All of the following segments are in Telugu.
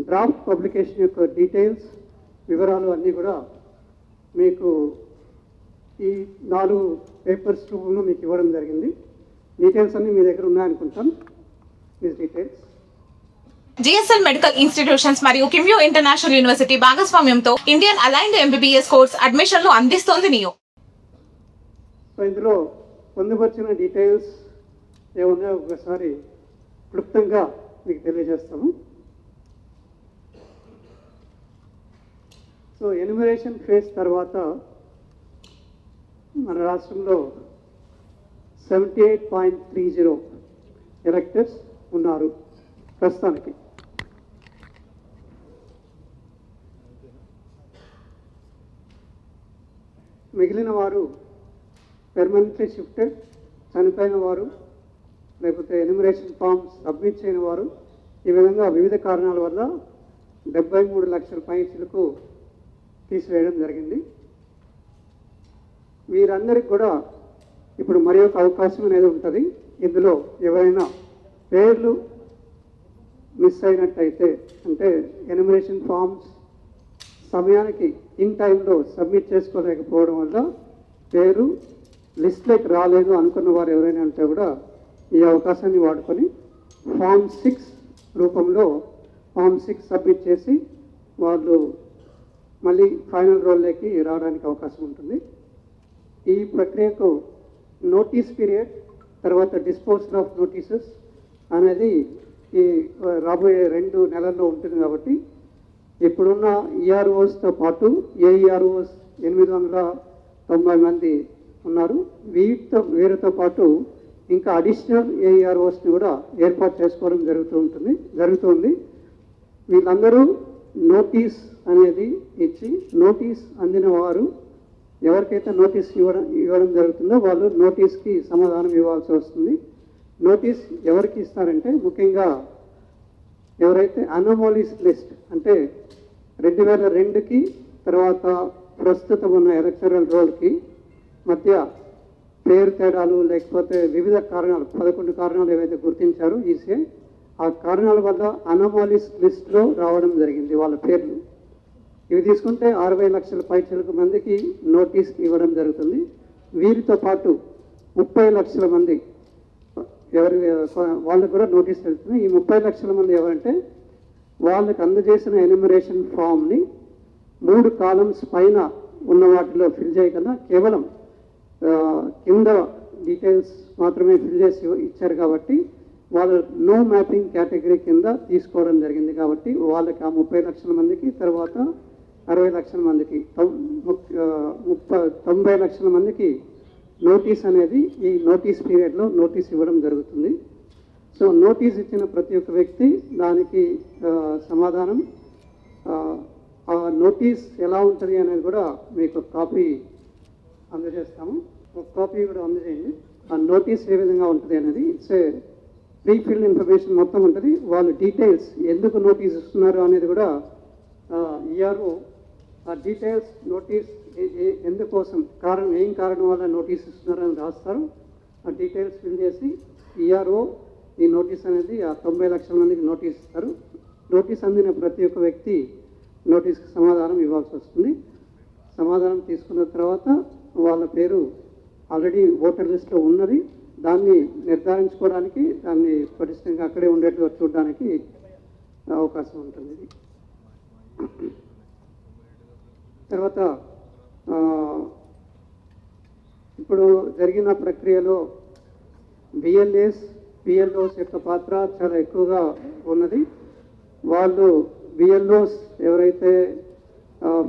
డ్రాఫ్ట్ పబ్లికేషన్ యొక్క డీటెయిల్స్ వివరాలు అన్నీ కూడా మీకు ఈ 4 పేపర్స్ రూపంలో మీకు ఇవ్వడం జరిగింది. డీటెయిల్స్ అన్నీ మీ దగ్గర ఉన్నాయనుకుంటాం. These details GSL medical institutions మరియు కిమ్యూ ఇంటర్నేషనల్ యూనివర్సిటీ భాగస్వామ్యంతో ఇండియన్ అలైన్డ్ MBBS కోర్స్ అడ్మిషన్లు అందిస్తోంది నియో. సో ఇందులో పొందుపరిచిన డీటెయిల్స్ ఏమన్నా ఒకసారి క్లుప్తంగా మీకు తెలియజేస్తాము. సో ఎన్యుమరేషన్ ఫేజ్ తర్వాత మన రాష్ట్రంలో 78.30 ఎలక్టర్స్ ఉన్నారు ప్రస్తుతానికి. మిగిలిన వారు పెర్మనెంట్లీ షిఫ్టెడ్, చనిపోయిన వారు, లేకపోతే ఎన్యుమరేషన్ ఫామ్స్ సబ్మిట్ చేయని వారు, ఈ విధంగా వివిధ కారణాల వల్ల 73 లక్షల పైసలకు తీసివేయడం జరిగింది. వీరందరికీ కూడా ఇప్పుడు మరి ఒక అవకాశం అనేది ఉంటుంది. ఇందులో ఎవరైనా పేర్లు మిస్ అయినట్టయితే, అంటే ఎన్యుమరేషన్ ఫామ్స్ సమయానికి ఇన్ టైంలో సబ్మిట్ చేసుకోలేకపోవడం వల్ల పేరు లిస్ట్లోకి రాలేదు అనుకున్న వారు ఎవరైనా ఉంటే కూడా ఈ అవకాశాన్ని వాడుకొని ఫామ్ 6 రూపంలో ఫామ్ 6 సబ్మిట్ చేసి వాళ్ళు మళ్ళీ ఫైనల్ రోల్లోకి రావడానికి అవకాశం ఉంటుంది. ఈ ప్రక్రియకు నోటీస్ పీరియడ్, తర్వాత డిస్పోజల్ ఆఫ్ నోటీసెస్ అనేది ఈ రాబోయే 2 నెలల్లో ఉంటుంది. కాబట్టి ఇప్పుడున్న ఈఆర్ఓస్తో పాటు ఏఈఆర్ఓస్ 890 మంది ఉన్నారు. వీరితో పాటు ఇంకా అడిషనల్ ఏఈఆర్ఓస్ని కూడా ఏర్పాటు చేసుకోవడం జరుగుతుంది. వీళ్ళందరూ నోటీస్ అనేది ఇచ్చి, నోటీస్ అందిన వారు ఎవరికైతే నోటీస్ ఇవ్వడం జరుగుతుందో వాళ్ళు నోటీస్కి సమాధానం ఇవ్వాల్సి వస్తుంది. నోటీస్ ఎవరికి ఇస్తారంటే ముఖ్యంగా ఎవరైతే అనామలీస్ లిస్ట్, అంటే 2002కి తర్వాత ప్రస్తుతం ఉన్న ఎలక్టరల్ రోల్కి మధ్య పేరు తేడాలు, లేకపోతే వివిధ కారణాలు 11 కారణాలు ఏవైతే గుర్తించారో ఈసీఐ, ఆ కారణాల వల్ల అనామలీస్ లిస్ట్లో రావడం జరిగింది వాళ్ళ పేర్లు. ఇవి తీసుకుంటే 60 లక్షల పైచిలకు మందికి నోటీస్ ఇవ్వడం జరుగుతుంది. వీరితో పాటు 30 లక్షల మంది వాళ్ళకు కూడా నోటీస్ వెళ్తుంది. ఈ 30 లక్షల మంది ఎవరంటే వాళ్ళకి అందజేసిన ఎన్యుమరేషన్ ఫామ్ని 3 కాలమ్స్ పైన ఉన్న వాటిలో ఫిల్ చేయకుండా కేవలం కింద డీటెయిల్స్ మాత్రమే ఫిల్ చేసి ఇచ్చారు. కాబట్టి వాళ్ళు నో మ్యాపింగ్ కేటగిరీ కింద తీసుకోవడం జరిగింది. కాబట్టి వాళ్ళకి ఆ 30 లక్షల మందికి, తర్వాత 60 లక్షల మందికి, 90 లక్షల మందికి నోటీస్ అనేది ఈ నోటీస్ పీరియడ్లో నోటీస్ ఇవ్వడం జరుగుతుంది. సో నోటీస్ ఇచ్చిన ప్రతి ఒక్క వ్యక్తి దానికి సమాధానం, ఆ నోటీస్ ఎలా ఉంటుంది అనేది కూడా మీకు కాపీ అందజేస్తాము. ఒక కాపీ కూడా అందజేయండి. ఆ నోటీస్ ఏ విధంగా ఉంటుంది అనేది ఇట్స్ ఏ ప్రీఫిల్డ్ ఇన్ఫర్మేషన్ మొత్తం ఉంటుంది. వాళ్ళు డీటెయిల్స్ ఎందుకు నోటీస్ ఇస్తున్నారు అనేది కూడా ఈఆర్ఓ ఆ డీటెయిల్స్ నోటీస్ ఎందుకోసం ఏం కారణం వల్ల నోటీస్ ఇస్తున్నారని రాస్తారు. ఆ డీటెయిల్స్ ఫిల్ చేసి ఈఆర్ఓ ఈ నోటీస్ అనేది ఆ 90 లక్షల మందికి నోటీస్ ఇస్తారు. నోటీస్ అందిన ప్రతి ఒక్క వ్యక్తి నోటీస్కి సమాధానం ఇవ్వాల్సి వస్తుంది. సమాధానం తీసుకున్న తర్వాత వాళ్ళ పేరు ఆల్రెడీ ఓటర్ లిస్ట్లో ఉన్నది, దాన్ని నిర్ధారించుకోవడానికి, దాన్ని పటిష్టంగా అక్కడే ఉండేట్టుగా చూడడానికి అవకాశం ఉంటుంది. తర్వాత ఇప్పుడు జరిగిన ప్రక్రియలో బిఎల్ఓస్ యొక్క పాత్ర చాలా ఎక్కువగా ఉన్నది. వాళ్ళు బిఎల్ఓస్ ఎవరైతే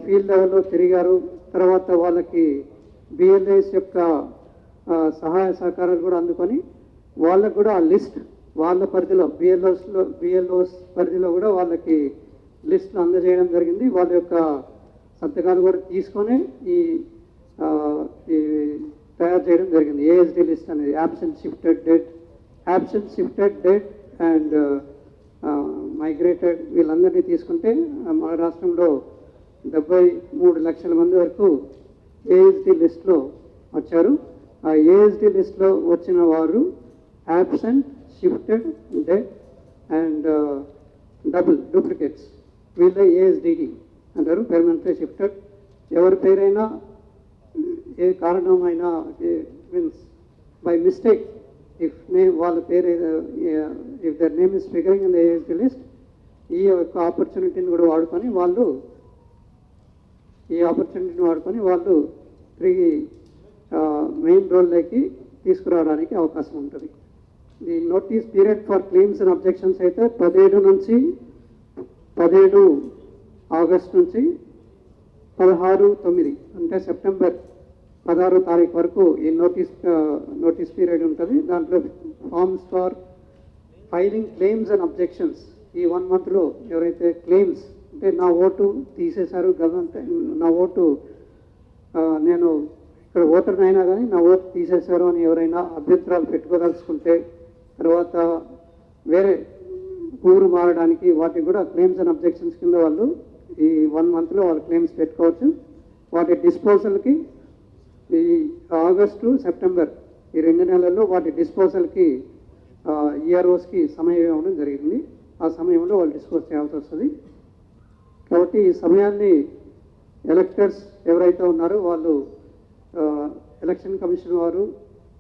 ఫీల్డ్ లెవెల్లో తిరిగారు, తర్వాత వాళ్ళకి బిఎల్ఏస్ యొక్క సహాయ సహకారాలు కూడా అందుకొని వాళ్ళకు కూడా ఆ లిస్ట్ వాళ్ళ పరిధిలో బిఎల్ఓస్ పరిధిలో కూడా వాళ్ళకి లిస్టులు అందజేయడం జరిగింది. వాళ్ళ యొక్క సంతకాలు కూడా తీసుకొని ఈ తయారు చేయడం జరిగింది. ఏఎస్డి లిస్ట్ అనేది absent shifted dead and migrated వీళ్ళందరినీ తీసుకుంటే మన రాష్ట్రంలో 73 లక్షల మంది వరకు ఏఎస్డి లిస్ట్లో వచ్చారు. ఆ ఏఎస్డి లిస్ట్లో వచ్చిన వారు absent, shifted, dead and duplicates వీళ్ళ ఏఎస్డిడి అంటారు, పెర్మనెంట్లీ షిఫ్టెడ్. ఎవరి పేరైనా ఏ కారణమైనా మీన్స్ బై మిస్టేక్ ఇఫ్ వాళ్ళ పేరు if there name is figuring in the ASD list, ఈ యొక్క ఆపర్చునిటీని కూడా వాడుకొని వాళ్ళు తిరిగి మెయిన్ రోల్లోకి తీసుకురావడానికి అవకాశం ఉంటుంది. ఈ notice period for claims and objections అయితే 17 ఆగస్ట్ నుంచి 16/9 అంటే సెప్టెంబర్ 16వ తారీఖు వరకు ఈ నోటీస్ పీరియడ్ ఉంటుంది. దాంట్లో forms for filing claims and objections ఈ 1 monthలో ఎవరైతే క్లెయిమ్స్ అంటే నా ఓటు తీసేశారు గతంటే, నా ఓటు నేను ఇక్కడ ఓటర్ అయినా కానీ నా ఓటు తీసేశారు అని ఎవరైనా అభ్యంతరాలు పెట్టుకోదలుచుకుంటే, తర్వాత వేరే ఊరు మారడానికి వాటికి కూడా క్లెయిమ్స్ అండ్ అబ్జెక్షన్స్ కింద వాళ్ళు ఈ 1 monthలో వాళ్ళు క్లెయిమ్స్ పెట్టుకోవచ్చు. వాటి డిస్పోజల్కి ఈ ఆగస్టు సెప్టెంబర్ ఈ 2 నెలల్లో వాటి డిస్పోజల్కి ఈఆర్ఓస్కి సమయం ఇవ్వడం జరిగింది. ఆ సమయంలో వాళ్ళు డిస్పోజ్ చేయాల్సి వస్తుంది. కాబట్టి ఈ సమయాన్ని ఎలక్టర్స్ ఎవరైతే ఉన్నారో వాళ్ళు ఎలక్షన్ కమిషన్ వారు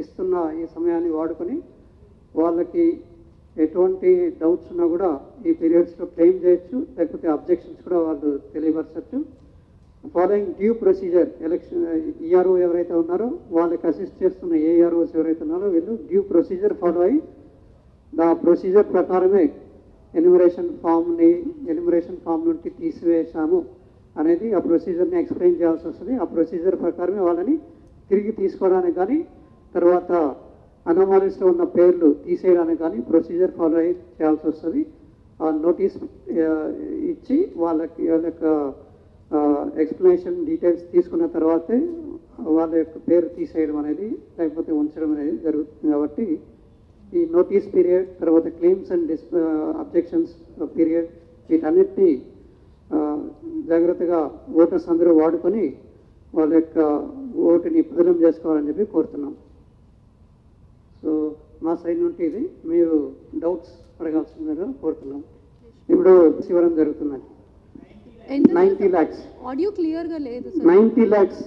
ఇస్తున్న ఈ సమయాన్ని వాడుకొని వాళ్ళకి ఎటువంటి డౌట్స్ ఉన్నా కూడా ఈ పీరియడ్స్లో క్లెయిమ్ చేయొచ్చు, లేకపోతే అబ్జెక్షన్స్ కూడా వాళ్ళు తెలియపరచచ్చు. Following due procedure election ERO ఎవరైతే ఉన్నారో వాళ్ళకి అసిస్ట్ చేస్తున్న ఏఆర్ఓస్ ఎవరైతే ఉన్నారో వీళ్ళు డ్యూ ప్రొసీజర్ ఫాలో అయ్యి ఆ ప్రొసీజర్ ప్రకారమే ఎన్యూమరేషన్ ఫామ్ నుండి తీసివేశాము అనేది ఆ ప్రొసీజర్ని ఎక్స్ప్లెయిన్ చేయాల్సి వస్తుంది. ఆ ప్రొసీజర్ ప్రకారమే వాళ్ళని తిరిగి తీసుకోవడానికి కానీ, తర్వాత అనామలీస్లో ఉన్న పేర్లు తీసేయడానికి కానీ ప్రొసీజర్ ఫాలో అయ్యి చేయాల్సి వస్తుంది. ఆ నోటీస్ ఇచ్చి వాళ్ళ యొక్క ఎక్స్ప్లెనేషన్ డీటెయిల్స్ తీసుకున్న తర్వాతే వాళ్ళ యొక్క పేరు తీసేయడం అనేది లేకపోతే ఉంచడం అనేది జరుగుతుంది. కాబట్టి ఈ నోటీస్ పీరియడ్, తర్వాత క్లెయిమ్స్ అండ్ అబ్జెక్షన్స్ పీరియడ్, వీటన్నిటినీ జాగ్రత్తగా ఓటర్స్ అందరూ వాడుకొని వాళ్ళ యొక్క ఓటుని బదిలం చేసుకోవాలని చెప్పి కోరుతున్నాం. సో మా సైడ్ నుండి ఇది మీరు డౌట్స్ అడగాల్సిందిగా కోరుతున్నాం. ఇప్పుడు ఇవ్వడం జరుగుతుందండి 90 lakhs. ఆడియో క్లియర్గా లేదు సార్. 90 lakhs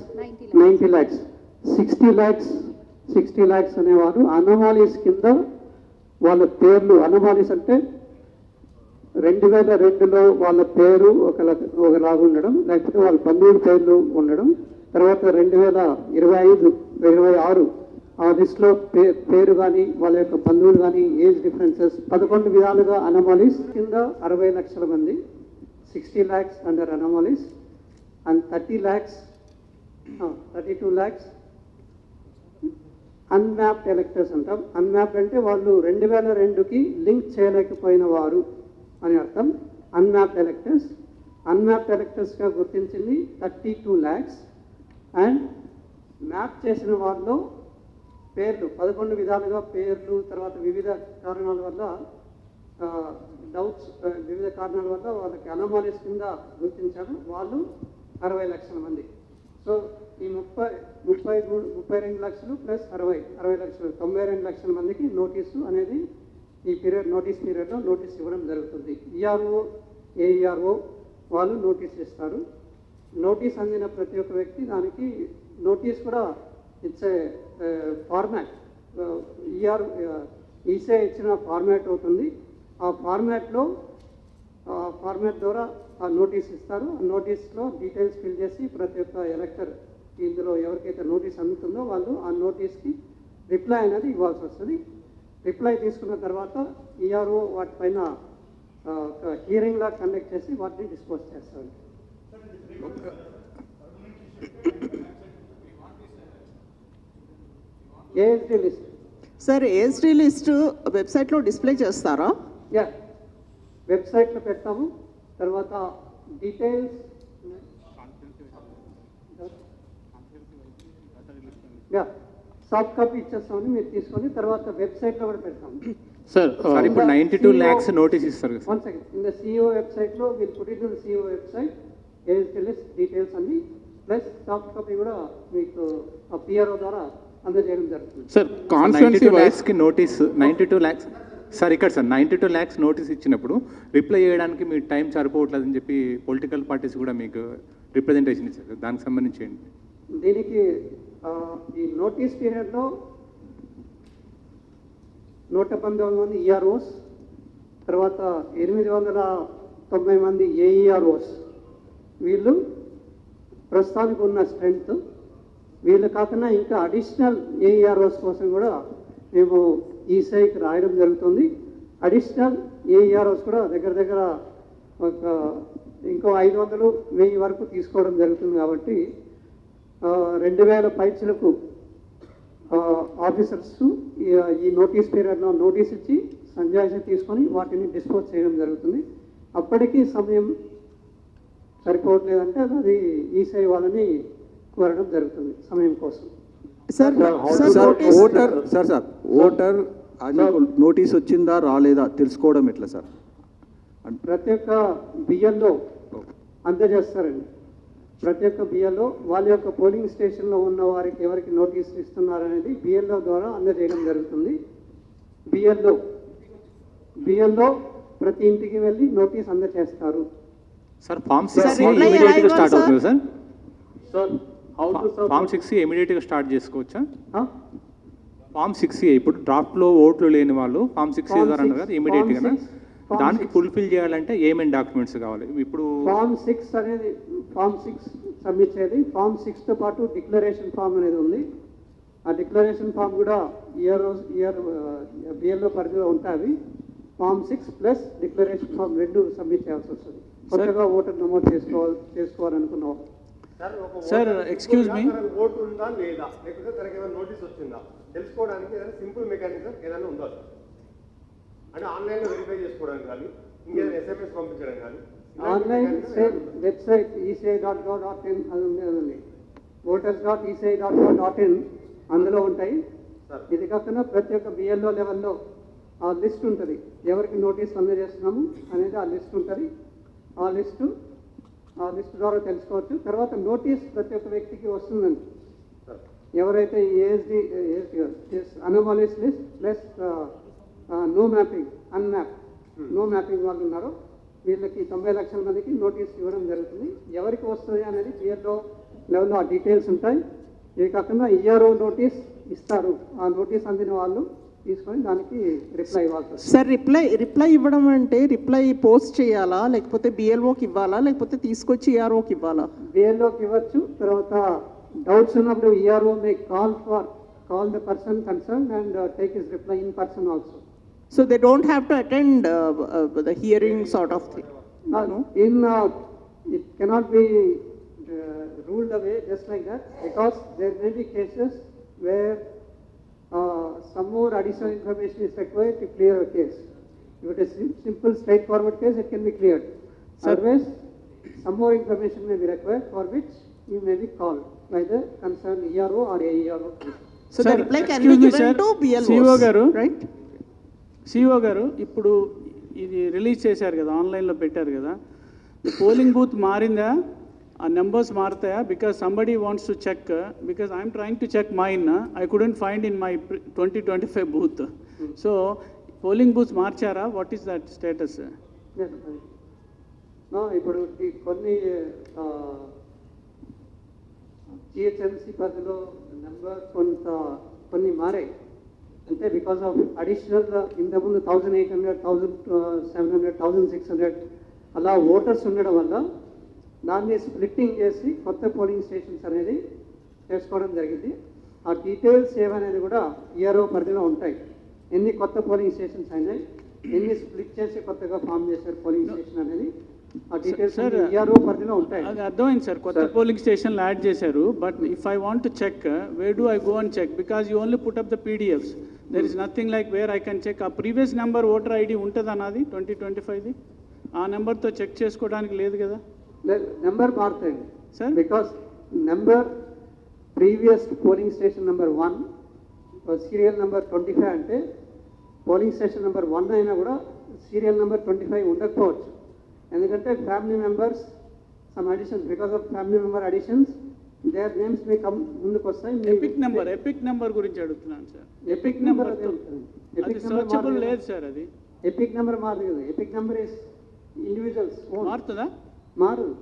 60 lakhs అనేవారు అనామాలీస్ కింద వాళ్ళ పేర్లు, అనామాలీస్ అంటే 2002లో వాళ్ళ పేరు ఒకలాగా ఉండడం, లేకపోతే వాళ్ళ బంధువుల పేర్లు ఉండడం, తర్వాత 2025-26 ఆ లిస్ట్లో పేరు కానీ వాళ్ళ యొక్క బంధువులు కానీ ఏజ్ డిఫరెన్సెస్ 11 విధాలుగా అనామాలీస్ కింద 60 లక్షల మంది, 60 lakhs under anomalies and 32 lakhs unmapped electors అంటాం. అన్మ్యాప్డ్ అంటే వాళ్ళు 2002కి లింక్ చేయలేకపోయిన వారు అని అర్థం. అన్మ్యాప్డ్ ఎలక్టర్స్గా గుర్తించింది 32 lakhs అండ్ మ్యాప్ చేసిన వారిలో పేర్లు 11 విధాలుగా పేర్లు, తర్వాత వివిధ కారణాల వల్ల వివిధ కారణాల వల్ల వాళ్ళకి అనామాలీస్ కింద గుర్తించారు. వాళ్ళు 60 లక్షల మంది. సో ఈ 32 లక్షలు ప్లస్ 60 లక్షలు 92 లక్షల మందికి నోటీసు అనేది ఈ నోటీస్ పీరియడ్లో నోటీస్ ఇవ్వడం జరుగుతుంది. ఈఆర్ఓ ఏఈఆర్ఓ వాళ్ళు నోటీస్ ఇస్తారు. నోటీస్ అందిన ప్రతి ఒక్క వ్యక్తి దానికి నోటీస్ కూడా ఇట్స్ ఫార్మాట్, ఈసే ఇచ్చిన ఫార్మాట్ అవుతుంది. ఆ ఫార్మాట్ ద్వారా ఆ నోటీస్ ఇస్తారు. ఆ నోటీస్లో డీటెయిల్స్ ఫిల్ చేసి ప్రతి ఒక్క ఎలక్టర్ ఇందులో ఎవరికైతే నోటీస్ అందుతుందో వాళ్ళు ఆ నోటీస్కి రిప్లై అనేది ఇవ్వాల్సి వస్తుంది. రిప్లై తీసుకున్న తర్వాత ఈఆర్ఓ వాటిపైన ఒక హియరింగ్ లా కండక్ట్ చేసి వాటిని డిస్పోజ్ చేస్తారు. ASD list sir, ASD list వెబ్సైట్లో డిస్ప్లే చేస్తారా? వెబ్సైట్లో పెడతాము. తర్వాత డీటెయిల్స్ సాఫ్ట్ కాపీ ఇచ్చేస్తామని మీరు తీసుకొని తర్వాత వెబ్సైట్లో కూడా పెడతాము. సార్ ఇప్పుడు 92 lakhs నోటీస్ ఇస్తారు కదా. One second, in the CEO వెబ్సైట్లో will put it in the CEO website ASD list details అన్ని ప్లస్ సాఫ్ట్ కాపీ కూడా మీకు ఆ పిఆర్ఓ ద్వారా అందజేయడం జరుగుతుంది. సార్ కాన్స్టిట్యుయెన్సీ వైస్ కి నోటీస్ 92 lakhs సార్ ఇక్కడ సార్ 92 lakhs నోటీస్ ఇచ్చినప్పుడు రిప్లై చేయడానికి మీ టైం సరిపోవట్లేదని చెప్పి పొలిటికల్ పార్టీస్ కూడా మీకు రిప్రజెంటేషన్ ఇచ్చారు, దానికి సంబంధించి ఏంటి? దీనికి ఈ నోటీస్ పీరియడ్లో 119 మంది ఈఆర్ఓస్, తర్వాత 890 మంది ఏఈఆర్ఓస్, వీళ్ళు ప్రస్తుతానికి ఉన్న స్ట్రెంగ్త్. వీళ్ళు కాకుండా ఇంకా అడిషనల్ ఏఈఆర్ఓస్ కోసం కూడా మేము ఈసీఐకి రాయడం జరుగుతుంది. అడిషనల్ ఏఈఆర్ఓస్ కూడా దగ్గర దగ్గర ఒక ఇంకో 500-1000 వరకు తీసుకోవడం జరుగుతుంది. కాబట్టి 2000 పైచలకు ఆఫీసర్స్ ఈ నోటీస్ పీరియడ్లో నోటీస్ ఇచ్చి సంజాయిషి తీసుకొని వాటిని డిస్పోజ్ చేయడం జరుగుతుంది. అప్పటికి సమయం సరిపోవట్లేదంటే అది ఈసీఐ వాళ్ళని కోరడం జరుగుతుంది సమయం కోసం. సార్ ఓటర్ అది నోటీస్ వచ్చిందా రాలేదా తెలుసుకోవడం ఎట్లా సార్? ప్రతి ఒక్క బిఎల్లో అందజేస్తారండి. ప్రతి ఒక్క బిఎల్లో వాళ్ళ యొక్క పోలింగ్ స్టేషన్లో ఉన్న వారికి ఎవరికి నోటీస్ ఇస్తున్నారనేది బిఎల్ఓ ద్వారా అందజేయడం జరుగుతుంది. బిఎల్లో ప్రతి ఇంటికి వెళ్ళి నోటీస్ అందజేస్తారు. సార్ ఫామ్ Sir, 6 reply ఇమీడియట్గా arrival, స్టార్ట్ sir. అవుతుంది సార్? సార్ ఫామ్ 6 ఇమీడియట్గా స్టార్ట్ చేసుకోవచ్చా? ఫామ్ 6 ఇప్పుడు డ్రాఫ్ట్లో ఓట్లు లేని వాళ్ళు ఫామ్ 6 Form ద్వారా అన్నారు కదా, 6, ఇమీడియట్గా Form దానికి 6. ఫుల్ఫిల్ చేయాలంటే ఏమేమి డాక్యుమెంట్స్ కావాలి? ఇప్పుడు ఫామ్ 6 అనేది ఫామ్ 6 సబ్మిట్ చేయాలి. ఫామ్ 6తో పాటు డిక్లరేషన్ ఫామ్ అనేది ఉంది. ఆ డిక్లరేషన్ ఫామ్ కూడా బిఎల్ఓ పరిధిలో ఉంటాయి. Form 6 plus declaration form 2 submit చేయాల్సి వస్తుంది. కొత్తగా ఓటర్ నమోదు చేసుకోవాలనుకున్నాం. సార్ ఎక్స్క్యూజ్ మీ, ఓటు ఉందా లేదా, లేకపోతే తనకి ఏమైనా నోటీస్ వచ్చిందా తెలుసుకోవడానికి ఏదైనా సింపుల్ మెకానిజం ఏదైనా ఉందా సార్? అంటే ఆన్లైన్లో వెరిఫై చేసుకోవడానికి కానీ ఇంకేదైనా ఎస్ఎంఎస్ పంపించడం కానీ ఆన్లైన్ వెబ్సైట్ ఈసీఐ.gov.in అది ఉంది. voters.eci.gov.in అందులో ఉంటాయి. ఇది కాకుండా ప్రతి ఒక్క బిఎల్ఓ లెవెల్లో ఆ లిస్ట్ ఉంటుంది, ఎవరికి నోటీస్ అందజేస్తున్నాము అనేది ఆ లిస్ట్ ఉంటుంది. ఆ లిస్ట్ ద్వారా తెలుసుకోవచ్చు. తర్వాత నోటీస్ ప్రతి ఒక్క వ్యక్తికి వస్తుందండి. ఎవరైతే ASD anomalies list plus no mapping వాళ్ళు ఉన్నారో వీళ్ళకి 90 లక్షల మందికి నోటీస్ ఇవ్వడం జరుగుతుంది. ఎవరికి వస్తుంది అనేది బిఎల్ఓ లెవెల్లో ఆ డీటెయిల్స్ ఉంటాయి. ఇవి కాకుండా ఈఆర్ఓ నోటీస్ ఇస్తారు. ఆ నోటీస్ అందిన వాళ్ళు తీసుకొని దానికి రిప్లై ఇవ్వాల్సి వస్తుంది. సార్ రిప్లై ఇవ్వడం అంటే రిప్లై పోస్ట్ చేయాలా, లేకపోతే బిఎల్ఓకి ఇవ్వాలా, లేకపోతే తీసుకొచ్చి ఈఆర్ఓకి ఇవ్వాలా? బిఎల్ఓకి ఇవ్వచ్చు. తర్వాత డౌట్స్ ఉన్నప్పుడు ERO May call the person concern and take his reply in person also. So they don't have to attend the hearing sort of thing. It cannot be ruled away just like that, because there may be cases where some more additional information is required to clear a case. If it is simple straightforward case, it can be cleared. Otherwise, some more information may be required, for which you may be called by the concerned ERO or AERO. So the reply can be excuse me, given sir. to BLOs, CEO garu, right? CEO గారు ఇప్పుడు ఇది రిలీజ్ చేశారు కదా, ఆన్లైన్లో పెట్టారు కదా, పోలింగ్ బూత్ మారిందా, ఆ నెంబర్స్ మారుతాయా? Because somebody wants to check, because I'm trying to check mine, I couldn't find in my 2025 booth. So polling booth మార్చారా? What is that status? ఇప్పుడు ఈ కొన్ని జిహెచ్ఎంసీ పరిధిలో నెంబర్ కొన్ని మారాయి. అంటే బికాస్ ఆఫ్ అడిషనల్ ఇంతకుముందు 1800, 1700, 1600 అలా ఓటర్స్ ఉండడం వల్ల దాన్ని స్ప్లిట్టింగ్ చేసి కొత్త పోలింగ్ స్టేషన్స్ అనేది చేసుకోవడం జరిగింది. ఆ డీటెయిల్స్ ఏమనేది కూడా ఈఆర్ఓ పరిధిలో ఉంటాయి. ఎన్ని కొత్త పోలింగ్ స్టేషన్స్ అయినాయి, ఎన్ని స్ప్లిట్ చేసి కొత్తగా ఫామ్ చేశారు పోలింగ్ స్టేషన్ అనేది ఆ డీటెయిల్స్ ఈఆర్ఓ పరిధిలో ఉంటాయి. అది అర్థమైంది సార్, కొత్త పోలింగ్ స్టేషన్లు యాడ్ చేశారు. But if I want to check, where do I go and check? Because you only put up the PDFs, there is nothing like where I can check. ఆ ప్రీవియస్ నెంబర్ ఓటర్ ఐడి ఉంటుంది అన్నది 2025ది, ఆ నెంబర్తో చెక్ చేసుకోవడానికి లేదు కదా నెంబర్ మారుతాయండి sir? Because number previous polling station number 1 serial number 25 అంటే పోలింగ్ స్టేషన్ నెంబర్ 1 అయినా కూడా సీరియల్ నెంబర్ 25 ఉండకపోవచ్చు. ఎందుకంటే family members some additions, because of family member additions their names may come ముందుకు వస్తాయి. ఎపిక్ నెంబర్ గురించి అడుగుతున్నాను సార్. ఎపిక్ నెంబర్ అది సర్చబుల్ లేదు సార్. అది ఎపిక్ నెంబర్ మారదు కదా. ఎపిక్ నెంబర్ ఇస్ ఇండివిజువల్స్ మారుతుందా? మారు